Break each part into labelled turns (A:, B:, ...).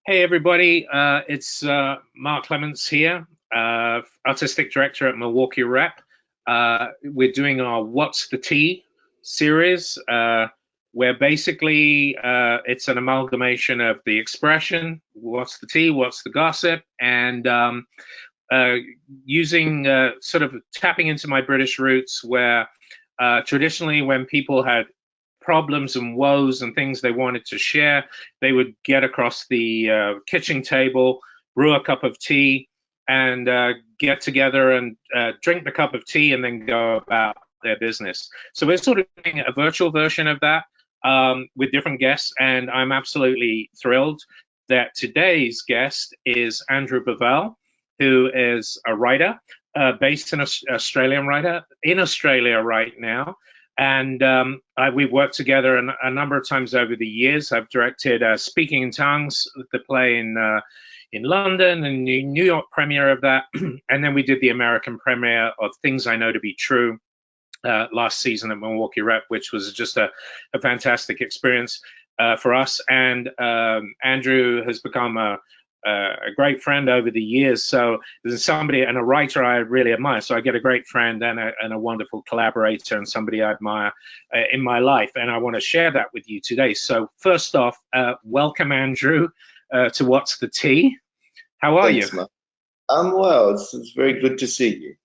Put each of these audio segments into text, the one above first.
A: Hey everybody, it's Mark Clements here, Artistic Director at Milwaukee Rep. We're doing our What's the Tea series, where basically it's an amalgamation of the expression, what's the tea, what's the gossip, and using sort of tapping into my British roots where traditionally when people had problems and woes and things they wanted to share, they would get across the kitchen table, brew a cup of tea, and get together and drink the cup of tea and then go about their business. So we're sort of doing a virtual version of that with different guests, and I'm absolutely thrilled that today's guest is Andrew Bovell, who is a writer based in Australian writer in Australia right now. And we've worked together a number of times over the years. I've directed Speaking in Tongues, the play in London, and the New York premiere of that. And then we did the American premiere of Things I Know to Be True last season at Milwaukee Rep, which was just a fantastic experience for us. And Andrew has become a great friend over the years. So there's somebody and a writer I really admire. So I get a great friend and a wonderful collaborator and somebody I admire in my life. And I want to share that with you today. So first off, welcome, Andrew, to What's the Tea? How are
B: Thanks,
A: you?
B: Mark. I'm well. It's very good to see you.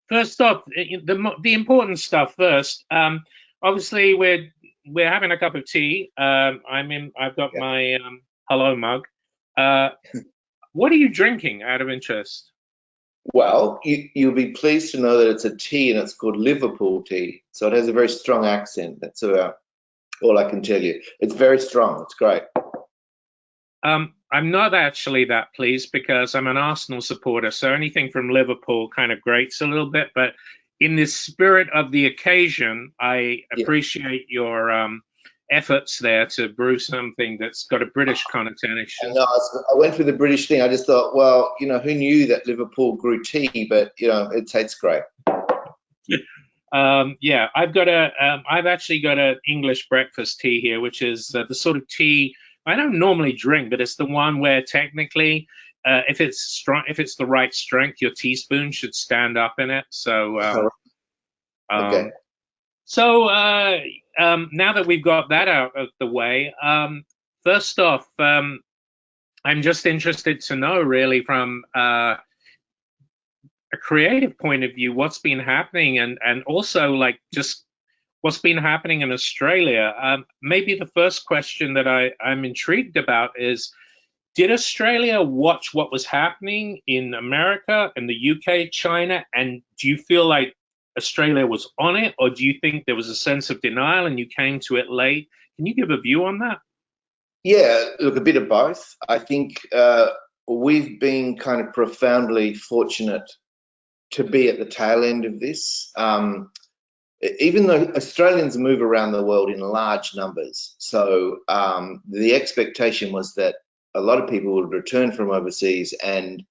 A: First off, the important stuff first. Obviously, we're having a cup of tea. I've got
B: Yeah.
A: my hello mug. What are you drinking out of interest?
B: Well, you'll be pleased to know that it's a tea and it's called Liverpool Tea. So it has a very strong accent. That's about all I can tell you. It's very strong. It's great.
A: I'm not actually that pleased because I'm an Arsenal supporter, so anything from Liverpool kind of grates a little bit. But in the spirit of the occasion, I
B: Yeah.
A: appreciate your efforts there to brew something that's got a British
B: I
A: connotation.
B: know. I went through the British thing. I just thought, well, who knew that Liverpool grew tea? But it tastes great.
A: Yeah, I've actually got an English breakfast tea here, which is the sort of tea I don't normally drink, but it's the one where technically, if it's strong, if it's the right strength, your teaspoon should stand up in it. So,
B: Okay.
A: um, so now that we've got that out of the way, first off, I'm just interested to know, really, from a creative point of view, what's been happening, and also like just what's been happening in Australia. Maybe the first question that I'm intrigued about is, did Australia watch what was happening in America, in the UK, China, and do you feel like Australia was on it, or do you think there was a sense of denial and you came to it late? Can you give a view on that?
B: Yeah, look, a bit of both. I think we've been kind of profoundly fortunate to be at the tail end of this. Even though Australians move around the world in large numbers, so the expectation was that a lot of people would return from overseas and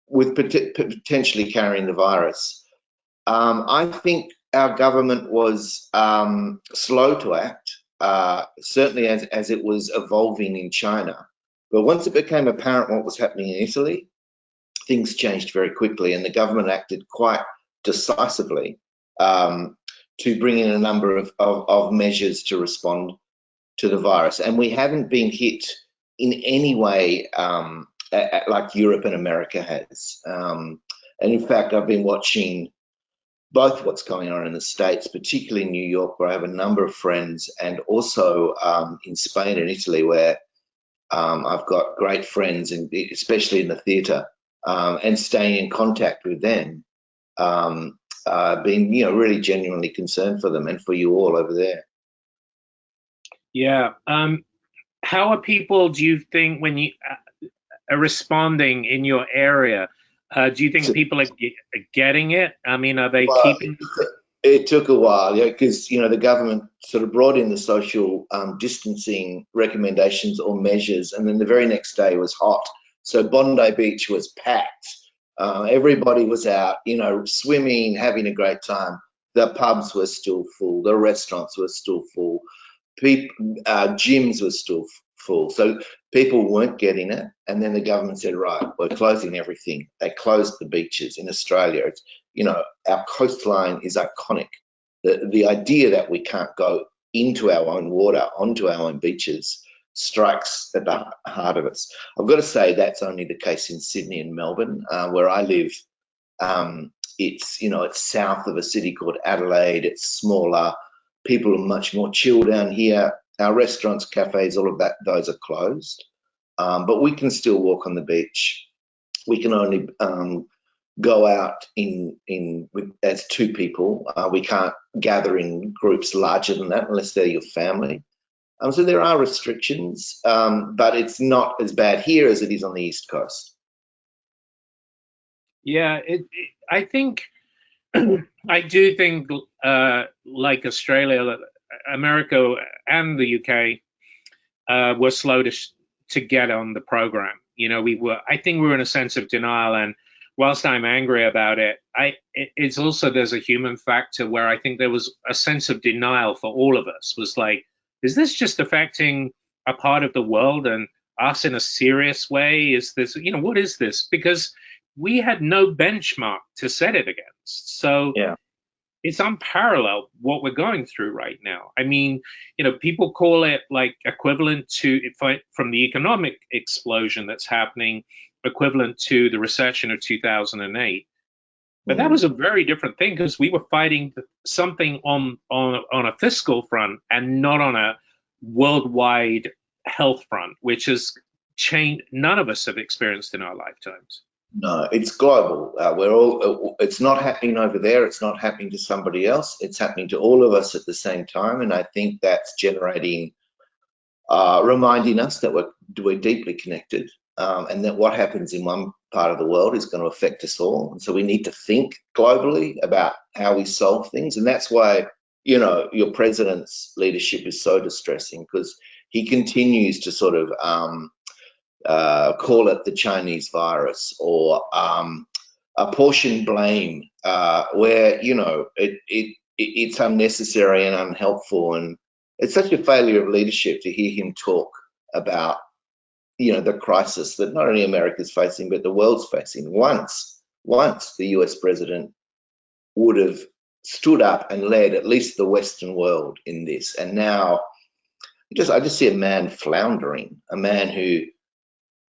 B: with potentially carrying the virus. I think our government was slow to act, certainly as it was evolving in China. But once it became apparent what was happening in Italy, things changed very quickly, and the government acted quite decisively to bring in a number of measures to respond to the virus. And we haven't been hit in any way like Europe and America has. And in fact, I've been watching both what's going on in the States, particularly in New York, where I have a number of friends, and also in Spain and Italy, where I've got great friends, especially in the theatre, and staying in contact with them, being really genuinely concerned for them and for you all over there.
A: Yeah. How are people, do you think, when you are responding in your area? Do you think
B: So,
A: people are getting it? I mean, are they
B: well,
A: keeping?
B: it took a while, yeah, because the government sort of brought in the social distancing recommendations or measures, and then the very next day was hot, so Bondi Beach was packed. Everybody was out, swimming, having a great time. The pubs were still full, the restaurants were still full, gyms were still full. So people weren't getting it, and then the government said, right, we're closing everything. They closed the beaches in Australia. It's, our coastline is iconic. The idea that we can't go into our own water, onto our own beaches, strikes at the heart of us. I've got to say that's only the case in Sydney and Melbourne, where I live. It's south of a city called Adelaide. It's smaller. People are much more chill down here. Our restaurants, cafes, all of that, those are closed. But we can still walk on the beach. We can only go out as two people. We can't gather in groups larger than that unless they're your family. So there are restrictions, but it's not as bad here as it is on the East Coast.
A: Yeah, I think, I do think, like Australia, America, and the UK were slow to get on the program. I think we were in a sense of denial, and whilst I'm angry about it, it's also, there's a human factor where I think there was a sense of denial for all of us. Was like, is this just affecting a part of the world and us in a serious way? Is this, what is this? Because we had no benchmark to set it against. So
B: yeah,
A: it's unparalleled what we're going through right now. I mean, people call it like equivalent to, from the economic explosion that's happening, equivalent to the recession of 2008. But that was a very different thing, because we were fighting something on a fiscal front and not on a worldwide health front, which is change none of us have experienced in our lifetimes.
B: No, it's global. It's not happening over there. It's not happening to somebody else. It's happening to all of us at the same time. And I think that's generating, reminding us that we're deeply connected, and that what happens in one part of the world is going to affect us all. And so we need to think globally about how we solve things. And that's why, your president's leadership is so distressing, because he continues to sort of, call it the Chinese virus, or apportion blame, where it's unnecessary and unhelpful, and it's such a failure of leadership to hear him talk about the crisis that not only America's facing but the world's facing. Once the US president would have stood up and led at least the Western world in this, and now I just see a man floundering, a man who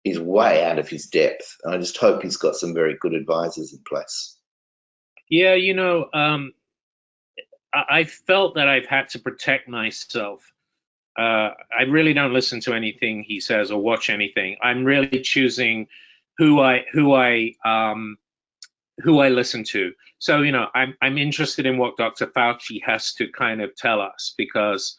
B: is way out of his depth. And I just hope he's got some very good advisors in place.
A: Yeah, I felt that I've had to protect myself. I really don't listen to anything he says or watch anything. I'm really choosing who I listen to. So, I'm interested in what Dr. Fauci has to kind of tell us, because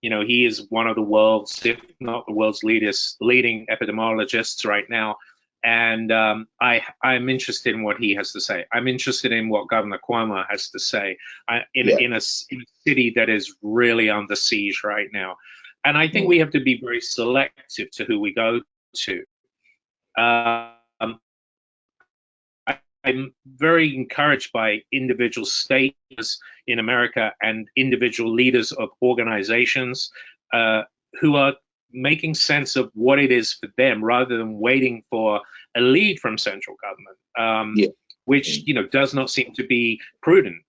A: he is one of the world's, if not the world's leading epidemiologists right now. And I'm interested in what he has to say. I'm interested in what Governor Cuomo has to say in a city that is really under siege right now. And I think we have to be very selective to who we go to. I'm very encouraged by individual states in America and individual leaders of organizations who are making sense of what it is for them, rather than waiting for a lead from central government, which does not seem to be prudent.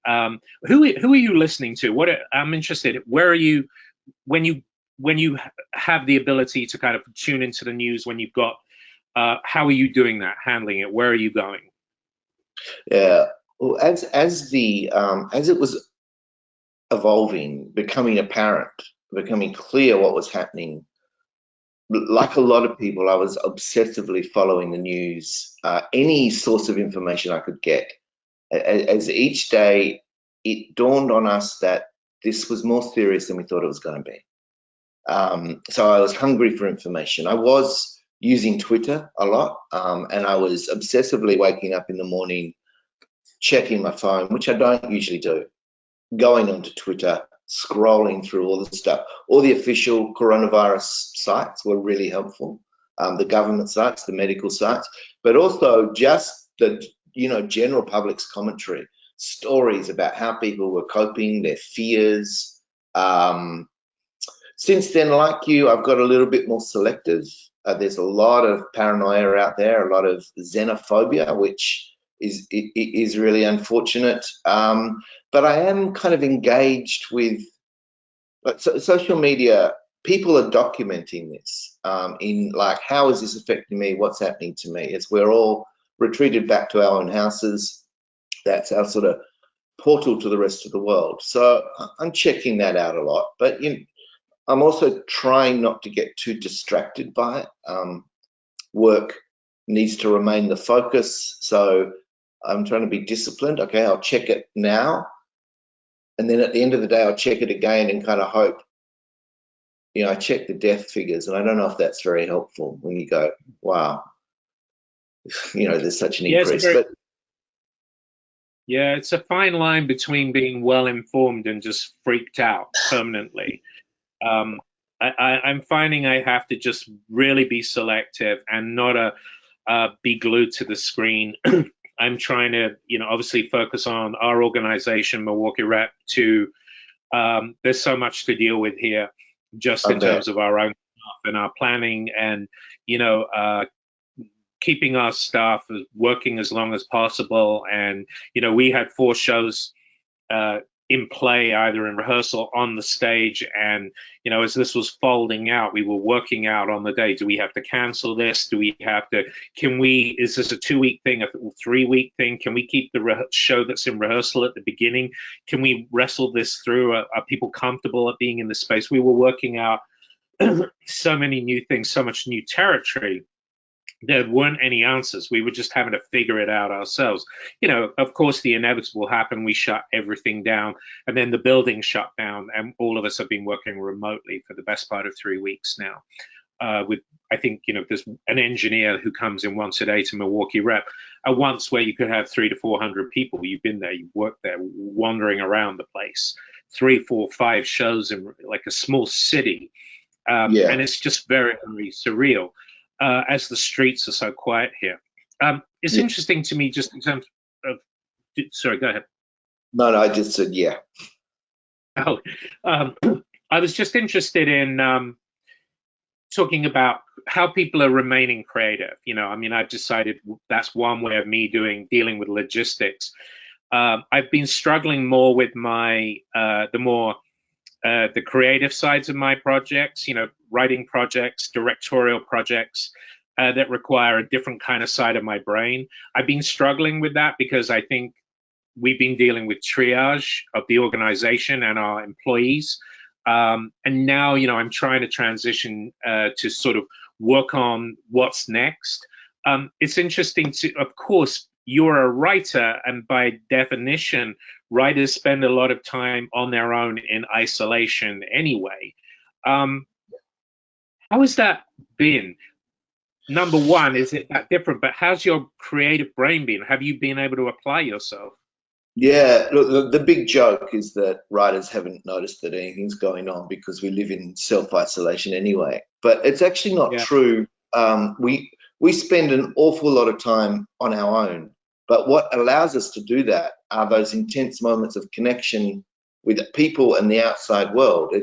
A: Who are you listening to? I'm interested. Where are you when you have the ability to kind of tune into the news? When you've got, how are you doing that? Handling it? Where are you going?
B: Yeah, well, as it was evolving, becoming apparent, becoming clear what was happening, like a lot of people, I was obsessively following the news, any source of information I could get. As each day, it dawned on us that this was more serious than we thought it was going to be. So I was hungry for information. I was using Twitter a lot, and I was obsessively waking up in the morning, checking my phone, which I don't usually do, going onto Twitter, scrolling through all the stuff. All the official coronavirus sites were really helpful, the government sites, the medical sites, but also just the general public's commentary, stories about how people were coping, their fears. Since then, like you, I've got a little bit more selective. There's a lot of paranoia out there, a lot of xenophobia, which is really unfortunate. But I am kind of engaged with social media. People are documenting this in like, how is this affecting me? What's happening to me? As we're all retreated back to our own houses, that's our sort of portal to the rest of the world. So I'm checking that out a lot. But I'm also trying not to get too distracted by it. Work needs to remain the focus. So I'm trying to be disciplined. Okay, I'll check it now. And then at the end of the day, I'll check it again and kind of hope, I check the death figures. And I don't know if that's very helpful when you go, wow, there's such an increase.
A: Yeah, it's a fine line between being well informed and just freaked out permanently. I'm finding I have to just really be selective and not be glued to the screen. I'm trying to, obviously focus on our organization, Milwaukee Rep, there's so much to deal with here, just in terms of our own stuff and our planning and, keeping our staff working as long as possible. And, we had 4 shows in play, either in rehearsal, on the stage, and as this was folding out, we were working out on the day, do we have to cancel this? Do we have to, is this a 2-week thing, a 3-week thing? Can we keep the show that's in rehearsal at the beginning? Can we wrestle this through? Are people comfortable at being in the space? We were working out so many new things, so much new territory. There weren't any answers. We were just having to figure it out ourselves. Of course, the inevitable happened. We shut everything down, and then the building shut down, and all of us have been working remotely for the best part of 3 weeks now. I think, there's an engineer who comes in once a day to Milwaukee Rep. Once where you could have 300 to 400 people. You've been there, you've worked there, wandering around the place. 3, 4, 5 shows in like a small city. And it's just very, very surreal. As the streets are so quiet here. It's interesting to me, just in terms of, sorry, go ahead.
B: No, I just said, yeah.
A: Oh, I was just interested in talking about how people are remaining creative. I've decided that's one way of me dealing with logistics. I've been struggling more with the creative sides of my projects, writing projects, directorial projects that require a different kind of side of my brain. I've been struggling with that because I think we've been dealing with triage of the organization and our employees. And now, I'm trying to transition to sort of work on what's next. It's interesting of course, you're a writer, and by definition, writers spend a lot of time on their own in isolation anyway. How has that been? Number one, is it that different? But how's your creative brain been? Have you been able to apply yourself?
B: Yeah, look, the big joke is that writers haven't noticed that anything's going on because we live in self-isolation anyway. But it's actually not true. We spend an awful lot of time on our own. But what allows us to do that are those intense moments of connection with people and the outside world.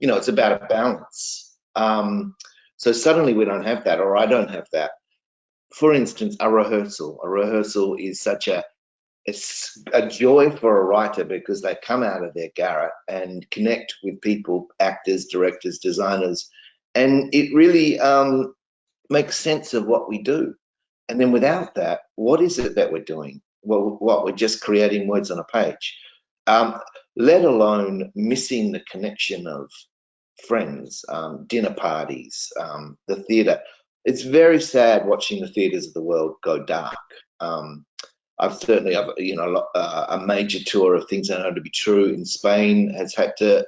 B: It's about a balance. So suddenly we don't have that, or I don't have that. For instance, a rehearsal is such it's a joy for a writer because they come out of their garret and connect with people, actors, directors, designers, and it really makes sense of what we do. And then without that, what is it that we're doing? Well, we're just creating words on a page, let alone missing the connection of friends, dinner parties, the theatre. It's very sad watching the theatres of the world go dark. I've certainly, a major tour of Things I Know to Be True in Spain has had to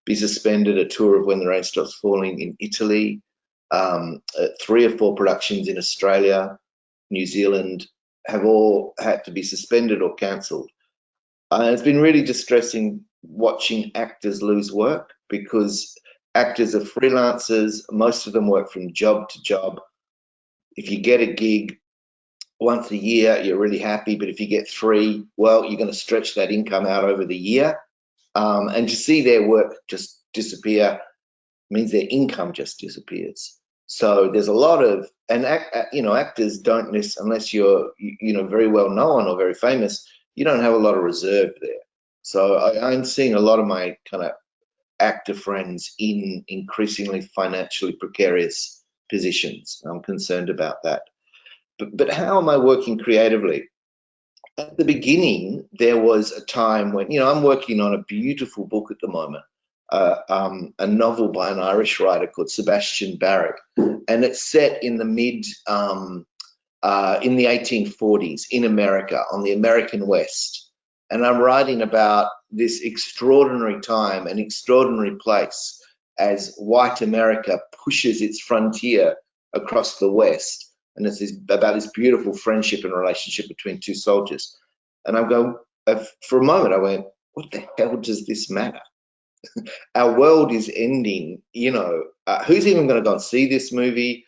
B: be suspended. A tour of When the Rain Stops Falling in Italy. 3 or 4 productions in Australia, New Zealand have all had to be suspended or cancelled. It's been really distressing watching actors lose work because actors are freelancers. Most of them work from job to job. If you get a gig once a year, you're really happy, but if you get 3, well, you're going to stretch that income out over the year. And to see their work just disappear means their income just disappears. So there's a lot of, and actors don't necessarily, unless you're very well known or very famous, you don't have a lot of reserve there. So I'm seeing a lot of my kind of actor friends in increasingly financially precarious positions. I'm concerned about that. But how am I working creatively? At the beginning, there was a time when, I'm working on a beautiful book at the moment, a novel by an Irish writer called Sebastian Barrack, and it's set in the in the 1840s in America, on the American West. And I'm writing about this extraordinary time, an extraordinary place, as white America pushes its frontier across the West. And it's about this beautiful friendship and relationship between two soldiers. And I'm going, for a moment, I went, what the hell does this matter? Our world is ending, who's even going to go and see this movie?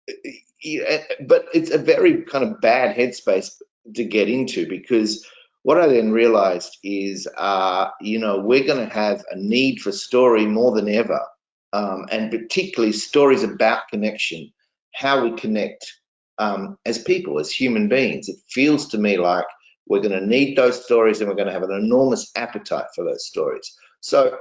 B: But it's a very kind of bad headspace to get into, because what I then realized is, we're going to have a need for story more than ever, and particularly stories about connection, how we connect as people, as human beings. It feels to me like we're going to need those stories, and we're going to have an enormous appetite for those stories. So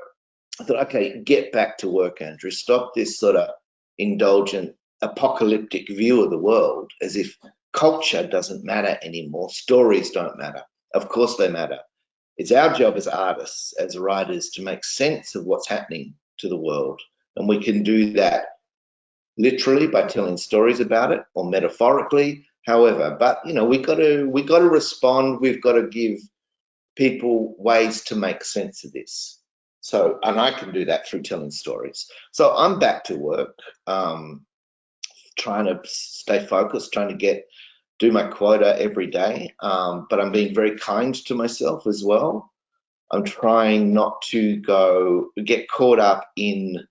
B: I thought, okay, get back to work, Andrew. Stop this sort of indulgent, apocalyptic view of the world, as if culture doesn't matter anymore. Stories don't matter. Of course they matter. It's our job as artists, as writers, to make sense of what's happening to the world. And we can do that literally by telling stories about it, or metaphorically, however. But we got to respond. We've got to give people ways to make sense of this. So, and I can do that through telling stories. So I'm back to work, trying to stay focused, trying to do my quota every day. But I'm being very kind to myself as well. I'm trying not to get caught up in,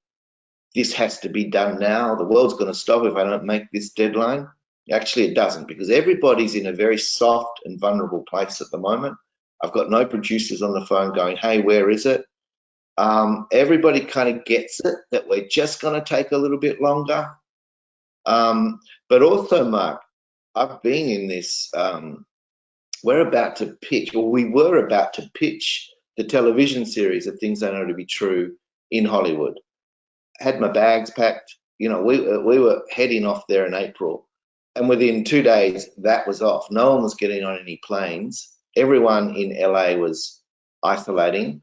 B: this has to be done now, the world's going to stop if I don't make this deadline. Actually, it doesn't, because everybody's in a very soft and vulnerable place at the moment. I've got no producers on the phone going, hey, where is it? Everybody kind of gets it, that we're just going to take a little bit longer. But also, Mark, I've been in this, we're about to pitch, or we were about to pitch the television series of Things I Know to Be True in Hollywood. Had my bags packed, we were heading off there in April, and within 2 days that was off. No one was getting on any planes. Everyone in LA was isolating,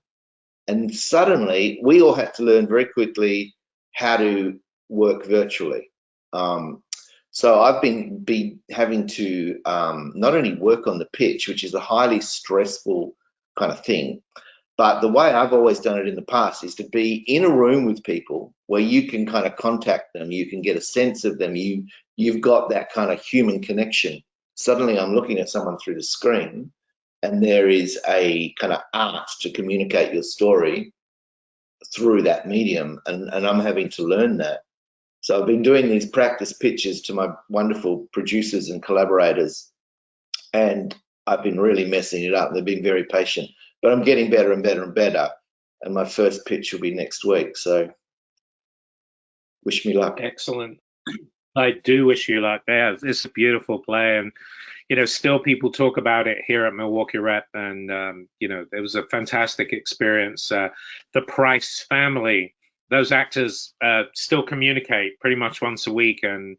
B: and suddenly we all had to learn very quickly how to work virtually. So I've been having to not only work on the pitch, which is a highly stressful kind of thing, but the way I've always done it in the past is to be in a room with people where you can kind of contact them, you can get a sense of them, you've got that kind of human connection. Suddenly I'm looking at someone through the screen, and there is a kind of art to communicate your story through that medium, and I'm having to learn that. So I've been doing these practice pitches to my wonderful producers and collaborators, and I've been really messing it up. They've been very patient, but I'm getting better and better and better. And my first pitch will be next week. So wish me luck.
A: Excellent. I do wish you luck there. It's a beautiful play, and still people talk about it here at Milwaukee Rep, and it was a fantastic experience. The Price family, those actors still communicate pretty much once a week, and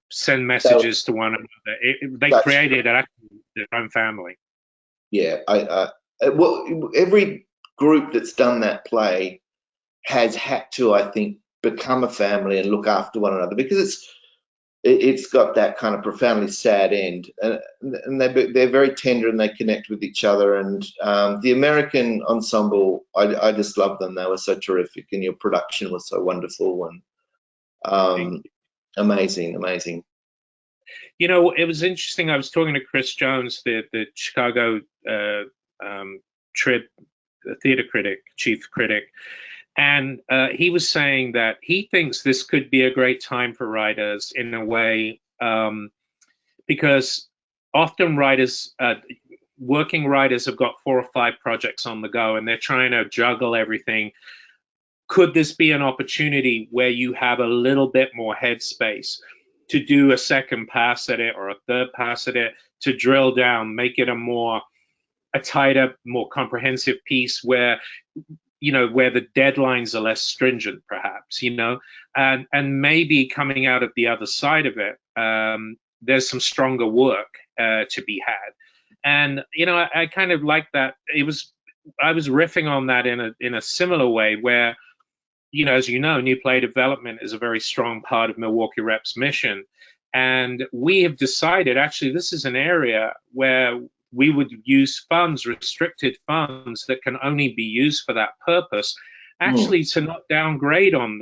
A: send messages to one another. They created actually their own family.
B: Yeah, well, every group that's done that play has had to, I think, become a family and look after one another, because it's got that kind of profoundly sad end, and they're very tender, and they connect with each other. And the American ensemble, I just love them. They were so terrific, and your production was so wonderful, and amazing.
A: It was interesting. I was talking to Chris Jones, the Chicago Trib theater critic, chief critic, and he was saying that he thinks this could be a great time for writers in a way, because often writers, working writers, have got 4 or 5 projects on the go, and they're trying to juggle everything. could this be an opportunity where you have a little bit more headspace to do a second pass at it or a third pass at it, to drill down, make it a tighter, more comprehensive piece where, where the deadlines are less stringent, perhaps, and maybe coming out of the other side of it, there's some stronger work to be had. And, I kind of like that. I was riffing on that in a similar way where, as new play development is a very strong part of Milwaukee Rep's mission. And we have decided, actually, this is an area where we would use funds, restricted funds that can only be used for that purpose, actually to not downgrade on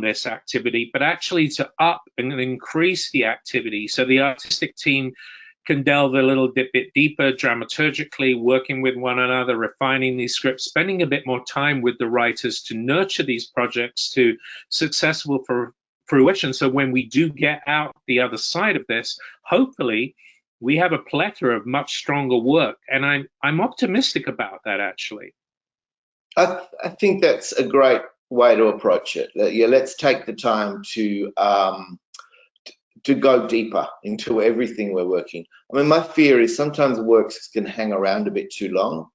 A: this activity, but actually to up and increase the activity. So the artistic team can delve a little bit deeper dramaturgically, working with one another, refining these scripts, spending a bit more time with the writers to nurture these projects to successful fruition. So when we do get out the other side of this, hopefully we have a plethora of much stronger work. And I'm optimistic about that, actually.
B: I think that's a great way to approach it. Yeah, let's take the time to go deeper into everything we're working. I mean, my fear is sometimes works can hang around a bit too long.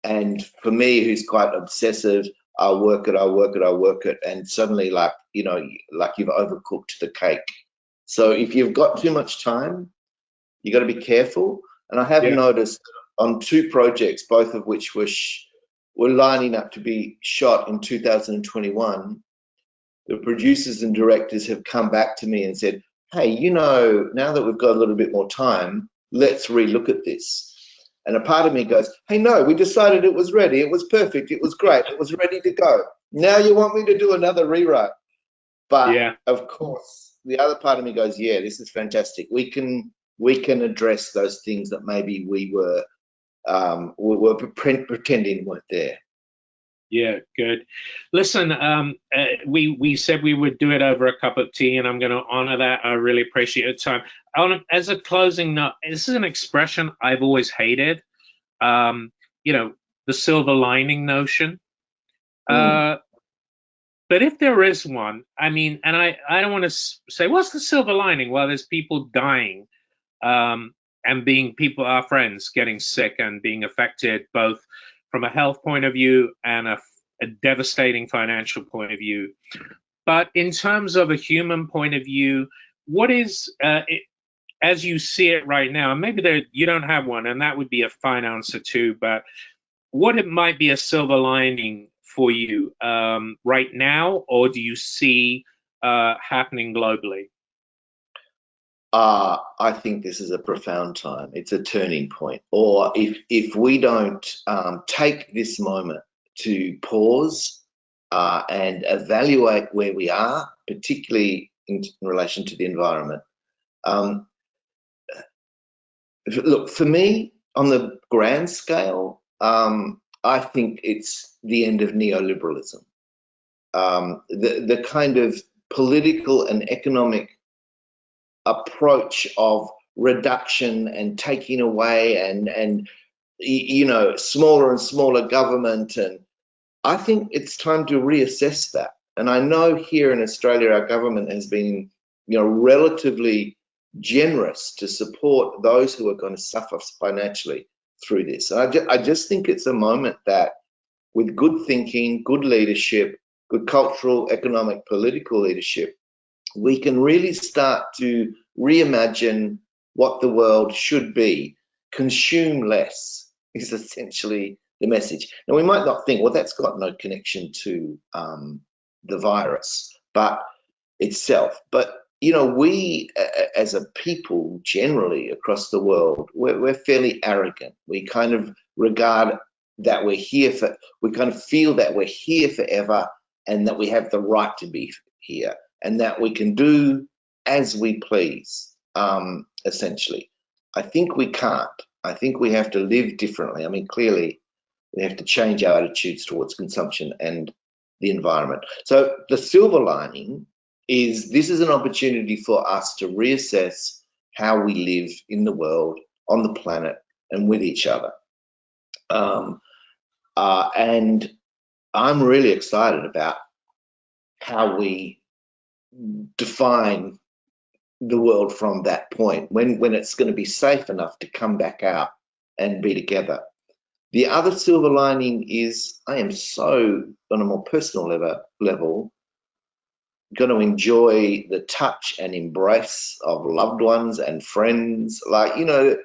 B: And for me, who's quite obsessive, I'll work it, and suddenly, like you've overcooked the cake. So if you've got too much time, you got to be careful. And I have noticed on 2 projects, both of which were lining up to be shot in 2021, the producers and directors have come back to me and said, hey, now that we've got a little bit more time, let's relook at this. And a part of me goes, hey, no, we decided it was ready. It was perfect. It was great. It was ready to go. Now you want me to do another rewrite. But of course, the other part of me goes, yeah, this is fantastic. We can address those things that maybe we were pretending weren't there.
A: Yeah, good. Listen, we said we would do it over a cup of tea, and I'm going to honor that. I really appreciate your time. As a closing note, this is an expression I've always hated. The silver lining notion. But if there is one, I mean, and I don't want to say, what's the silver lining? Well, there's people dying, and our friends getting sick and being affected both from a health point of view and a devastating financial point of view. But in terms of a human point of view, what is, as you see it right now, and maybe you don't have one, and that would be a fine answer too, but what it might be a silver lining for you right now, or do you see happening globally?
B: I think this is a profound time. It's a turning point. Or if we don't take this moment to pause and evaluate where we are, particularly in relation to the environment. Look, for me, on the grand scale, I think it's the end of neoliberalism. The kind of political and economic approach of reduction and taking away and smaller and smaller government, and I think it's time to reassess that. And I know here in Australia our government has been relatively generous to support those who are going to suffer financially through this. And I just think it's a moment that with good thinking, good leadership, good cultural, economic, political leadership, we can really start to reimagine what the world should be. Consume less is essentially the message. Now, we might not think, well, that's got no connection to the virus, but itself. But, we as a people generally across the world, we're fairly arrogant. We kind of regard that we kind of feel that we're here forever and that we have the right to be here, and that we can do as we please, essentially. I think we can't. I think we have to live differently. I mean, clearly, we have to change our attitudes towards consumption and the environment. So the silver lining is this is an opportunity for us to reassess how we live in the world, on the planet, and with each other. And I'm really excited about how we define the world from that point, when it's going to be safe enough to come back out and be together. The other silver lining is I am so, on a more personal level, going to enjoy the touch and embrace of loved ones and friends. Like, you know,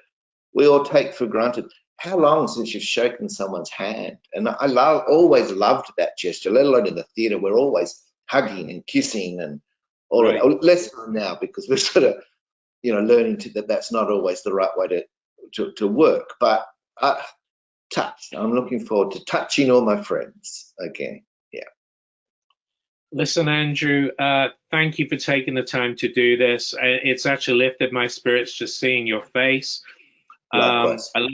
B: we all take for granted. How long since you've shaken someone's hand? And I always loved that gesture, let alone in the theatre. We're always hugging and kissing and all
A: Right.
B: of that. Less so now because we're sort of, you know, learning that that's not always the right way to work. But touch. I'm looking forward to touching all my friends again. Yeah.
A: Listen, Andrew, thank you for taking the time to do this. It's actually lifted my spirits just seeing your face.
B: Likewise.
A: I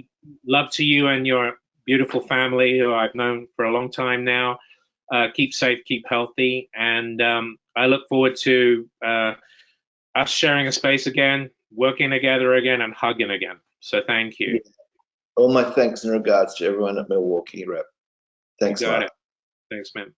A: love to you and your beautiful family, who I've known for a long time now. Keep safe, keep healthy, and I look forward to us sharing a space again, working together again, and hugging again. So thank you.
B: Yeah. All my thanks and regards to everyone at Milwaukee Rep.
A: You
B: Thanks,
A: got
B: Mark.
A: it. Thanks, man.